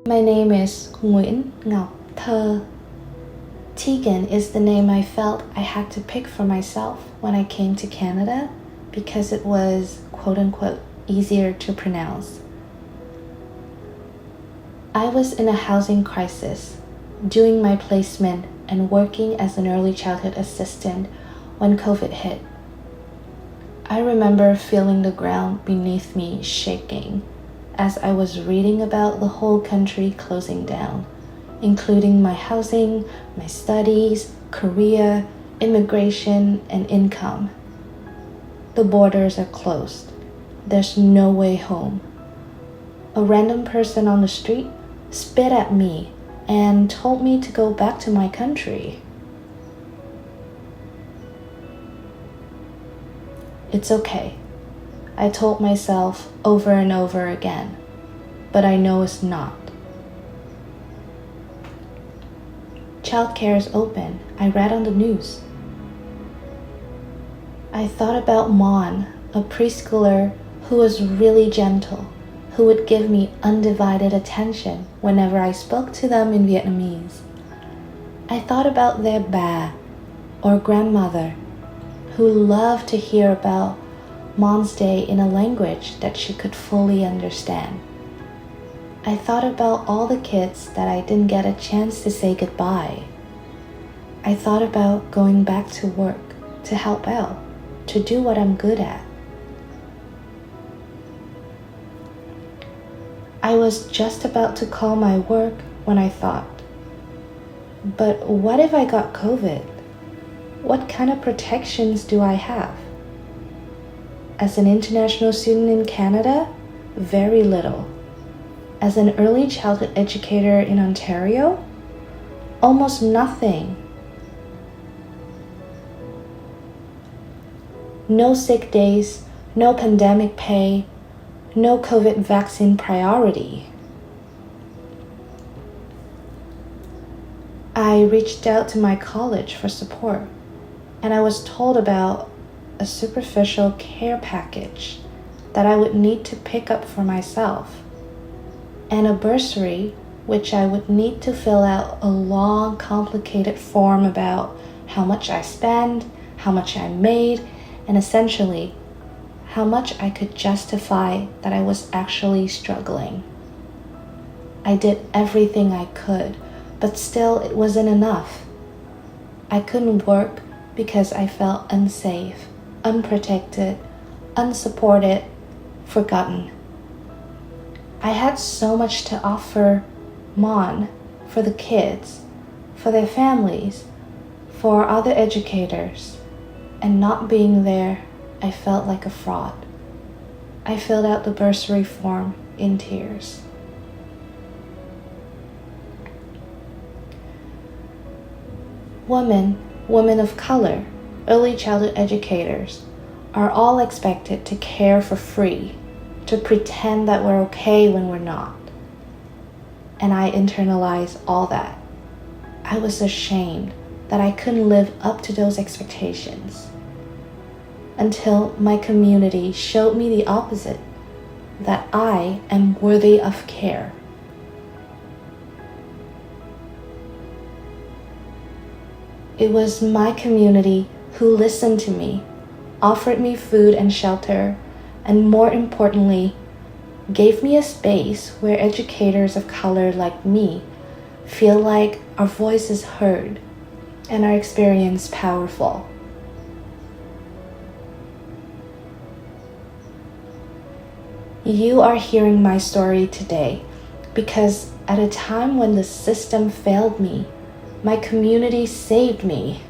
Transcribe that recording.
My name is Nguyễn, Ngọc, thơ. Tegan is the name I felt I had to pick for myself when I came to Canada because it was, quote-unquote, easier to pronounce. I was in a housing crisis, doing my placement and working as an early childhood assistant when COVID hit. I remember feeling the ground beneath me shaking as I was reading about the whole country closing down, including my housing, my studies, career, immigration, and income. The borders are closed. There's no way home. A random person on the street spit at me and told me to go back to my country. It's okay, I told myself over and over again, but I know it's not. Childcare is open, I read on the news. I thought about Mon, a preschooler who was really gentle, who would give me undivided attention whenever I spoke to them in Vietnamese. I thought about their ba, or grandmother, who loved to hear about Mon's day in a language that she could fully understand. I thought about all the kids that I didn't get a chance to say goodbye. I thought about going back to work, to help out, to do what I'm good at. I was just about to call my work when I thought, but what if I got COVID? What kind of protections do I have? As an international student in Canada, very little. As an early childhood educator in Ontario, almost nothing. No sick days, no pandemic pay, no COVID vaccine priority. I reached out to my college for support, and I was told about a superficial care package that I would need to pick up for myself, and a bursary which I would need to fill out a long, complicated form about how much I spend, how much I made, and essentially how much I could justify that I was actually struggling. I did everything I could, but still it wasn't enough. I couldn't work because I felt unsafe, unprotected, unsupported, forgotten. I had so much to offer Mon, for the kids, for their families, for other educators, and not being there, I felt like a fraud. I filled out the bursary form in tears. Women of color, early childhood educators are all expected to care for free, to pretend that we're okay when we're not. And I internalized all that. I was ashamed that I couldn't live up to those expectations until my community showed me the opposite, that I am worthy of care. It was my community who listened to me, offered me food and shelter, and more importantly, gave me a space where educators of color like me feel like our voice is heard and our experience powerful. You are hearing my story today because at a time when the system failed me, my community saved me.